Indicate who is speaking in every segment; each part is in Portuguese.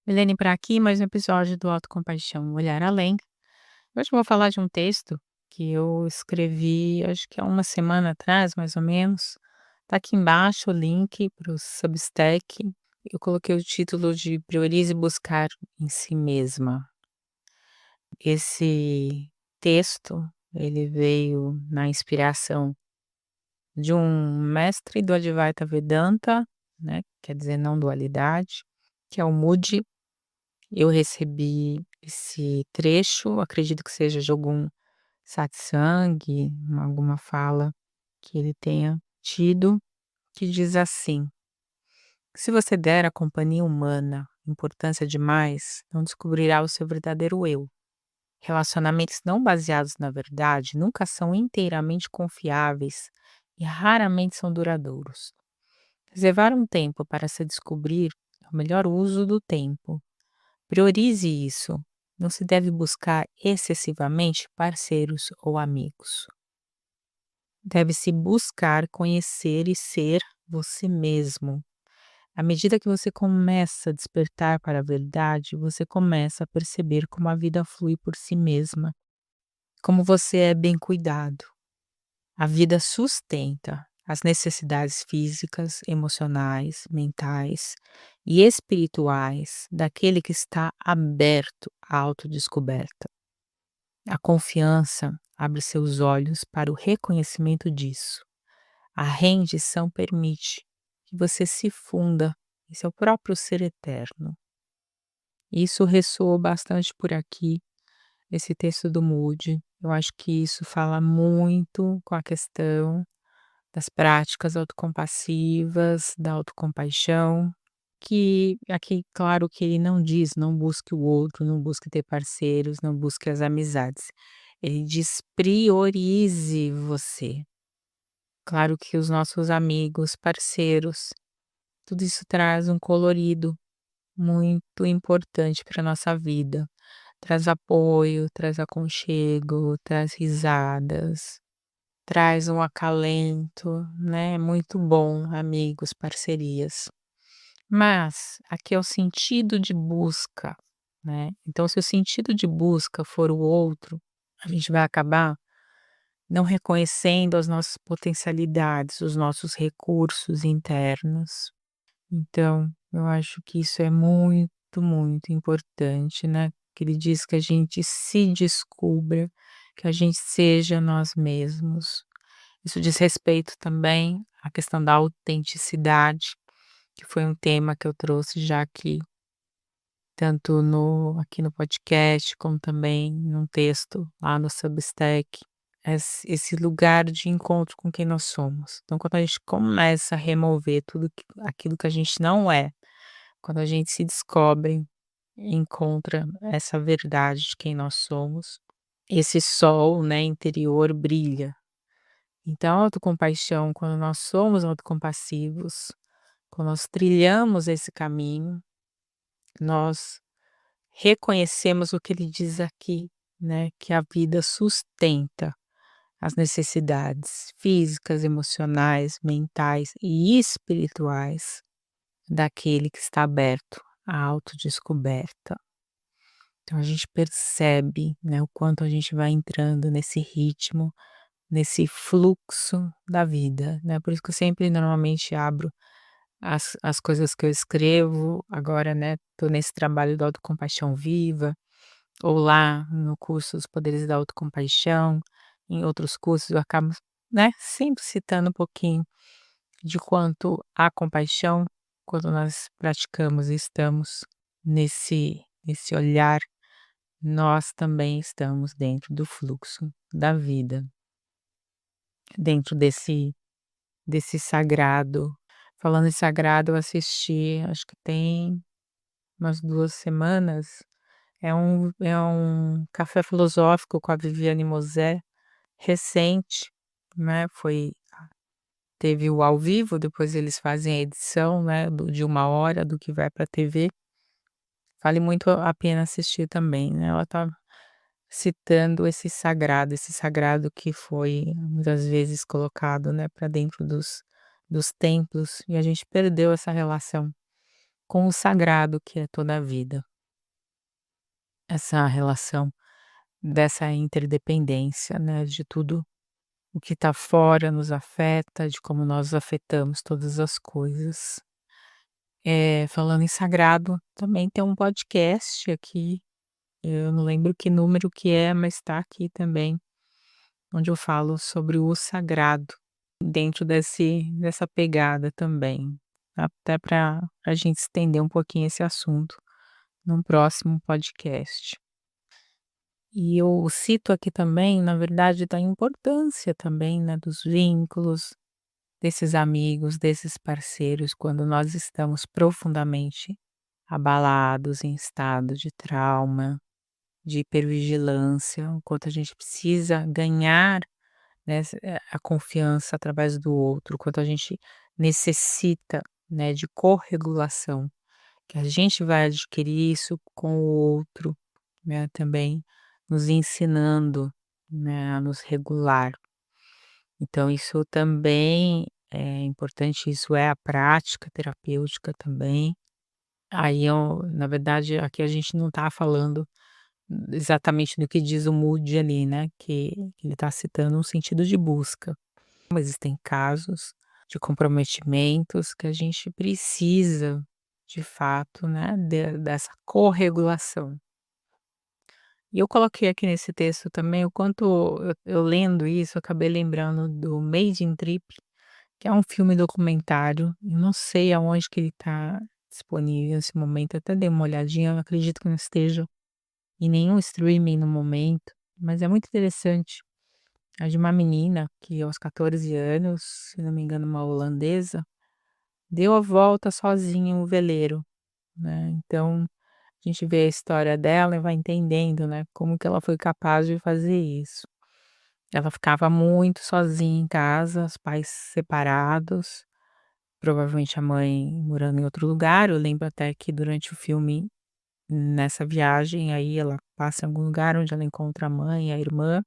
Speaker 1: Milene para aqui, mais um episódio do Autocompaixão, um olhar além. Hoje eu vou falar de um texto que eu escrevi, acho que há uma semana atrás, mais ou menos. Tá aqui embaixo o link para o Substack. Eu coloquei o título de Priorize Buscar em Si Mesma. Esse texto, ele veio na inspiração de um mestre do Advaita Vedanta, né, quer dizer não dualidade, que é o Moody. Eu recebi esse trecho, acredito que seja de algum satsang, alguma fala que ele tenha tido, que diz assim: "Se você der à companhia humana importância demais, não descobrirá o seu verdadeiro eu. Relacionamentos não baseados na verdade nunca são inteiramente confiáveis e raramente são duradouros. Reservar um tempo para se descobrir é o melhor uso do tempo. Priorize isso. Não se deve buscar excessivamente parceiros ou amigos. Deve-se buscar conhecer e ser você mesmo. À medida que você começa a despertar para a verdade, você começa a perceber como a vida flui por si mesma, como você é bem cuidado. A vida sustenta as necessidades físicas, emocionais, mentais e espirituais daquele que está aberto à autodescoberta. A confiança abre seus olhos para o reconhecimento disso. A rendição permite que você se funda em seu próprio ser eterno. Isso ressoou bastante por aqui, esse texto do Moody. Eu acho que isso fala muito com a questão das práticas autocompassivas, da autocompaixão, que aqui, claro que ele não diz: "Não busque o outro, não busque ter parceiros, não busque as amizades". Ele diz: "Priorize você". Claro que os nossos amigos, parceiros, tudo isso traz um colorido muito importante para nossa vida. Traz apoio, traz aconchego, traz risadas. Traz um acalento, né, é muito bom, amigos, parcerias. Mas aqui é o sentido de busca, né, então se o sentido de busca for o outro, a gente vai acabar não reconhecendo as nossas potencialidades, os nossos recursos internos. Então, eu acho que isso é muito, muito importante, né, que ele diz que a gente se descubra, que a gente seja nós mesmos. Isso diz respeito também à questão da autenticidade, que foi um tema que eu trouxe já aqui, tanto no aqui no podcast, como também num texto lá no Substack. Esse lugar de encontro com quem nós somos. Então, quando a gente começa a remover tudo aquilo que a gente não é, quando a gente se descobre, encontra essa verdade de quem nós somos, esse sol, né, interior brilha. Então, a autocompaixão, quando nós somos autocompassivos, quando nós trilhamos esse caminho, nós reconhecemos o que ele diz aqui, né, que a vida sustenta as necessidades físicas, emocionais, mentais e espirituais daquele que está aberto à autodescoberta. Então a gente percebe, né, o quanto a gente vai entrando nesse ritmo, nesse fluxo da vida, né? Por isso que eu sempre normalmente abro as coisas que eu escrevo, agora, né, tô nesse trabalho da autocompaixão viva, ou lá no curso Os Poderes da Autocompaixão, em outros cursos eu acabo, né, sempre citando um pouquinho de quanto a compaixão, quando nós praticamos e estamos nesse olhar, nós também estamos dentro do fluxo da vida, dentro desse sagrado. Falando em sagrado, eu assisti, acho que tem umas 2 semanas, é um café filosófico com a Viviane Mosé, recente, né, teve o ao vivo, depois eles fazem a edição, né, de 1 hora do que vai pra TV. Vale muito a pena assistir também, né, ela tá citando esse sagrado que foi muitas vezes colocado, né, para dentro dos templos, e a gente perdeu essa relação. com o sagrado que é toda a vida. Essa relação dessa interdependência, né, de tudo o que está fora nos afeta, de como nós afetamos todas as coisas. Falando em sagrado, também tem um podcast aqui, eu não lembro que número que é, mas está aqui também, onde eu falo sobre o sagrado, dentro dessa pegada também, até para a gente estender um pouquinho esse assunto num próximo podcast. E eu cito aqui também, na verdade, da importância também, né, dos vínculos, desses amigos, desses parceiros, quando nós estamos profundamente abalados, em estado de trauma, de hipervigilância, o quanto a gente precisa ganhar, né, a confiança através do outro, o quanto a gente necessita, né, de corregulação, que a gente vai adquirir isso com o outro, né, também nos ensinando, né, a nos regular. Então isso também é importante, isso é a prática terapêutica também. Aí eu na verdade, aqui a gente não está falando exatamente do que diz o Moody ali, né, que ele está citando um sentido de busca. Existem casos de comprometimentos que a gente precisa, de fato, né, dessa corregulação. E eu coloquei aqui nesse texto também o quanto eu lendo isso, eu acabei lembrando do Made in Trip, que é um filme documentário, eu não sei aonde que ele está disponível nesse momento, até dei uma olhadinha, eu acredito que não esteja em nenhum streaming no momento, mas é muito interessante. É de uma menina que aos 14 anos, se não me engano uma holandesa, deu a volta sozinha em um veleiro, né, então a gente vê a história dela e vai entendendo, né, como que ela foi capaz de fazer isso. Ela ficava muito sozinha em casa, os pais separados, provavelmente a mãe morando em outro lugar. Eu lembro até que durante o filme, nessa viagem aí, ela passa em algum lugar onde ela encontra a mãe e a irmã,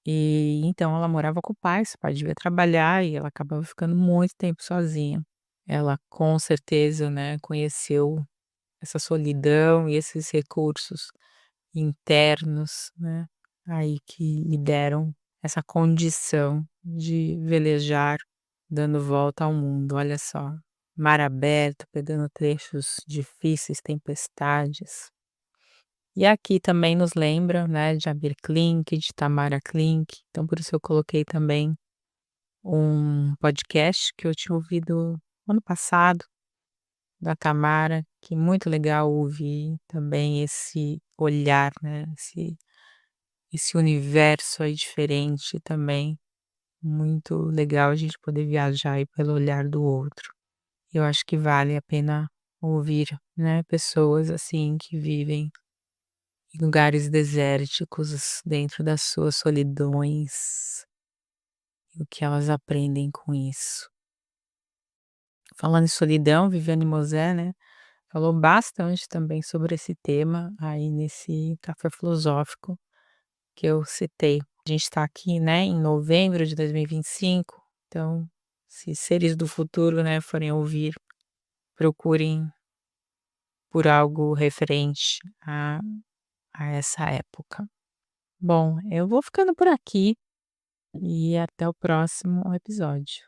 Speaker 1: e então ela morava com o pai devia trabalhar e ela acabava ficando muito tempo sozinha. Ela com certeza, né, conheceu essa solidão e esses recursos internos, né, aí que lhe deram essa condição de velejar, dando volta ao mundo, olha só. Mar aberto, pegando trechos difíceis, tempestades. E aqui também nos lembra, né, de Abir Klink, de Tamara Klink, então por isso eu coloquei também um podcast que eu tinha ouvido ano passado, da Tamara, que é muito legal ouvir também esse olhar, né, esse universo aí diferente também, muito legal a gente poder viajar aí pelo olhar do outro. Eu acho que vale a pena ouvir, né, pessoas assim que vivem em lugares desérticos, dentro das suas solidões, e o que elas aprendem com isso. Falando em solidão, Viviane Mosé, né, falou bastante também sobre esse tema aí nesse café filosófico que eu citei. A gente está aqui, né, em novembro de 2025, então se seres do futuro, né, forem ouvir, procurem por algo referente a essa época. Bom, eu vou ficando por aqui e até o próximo episódio.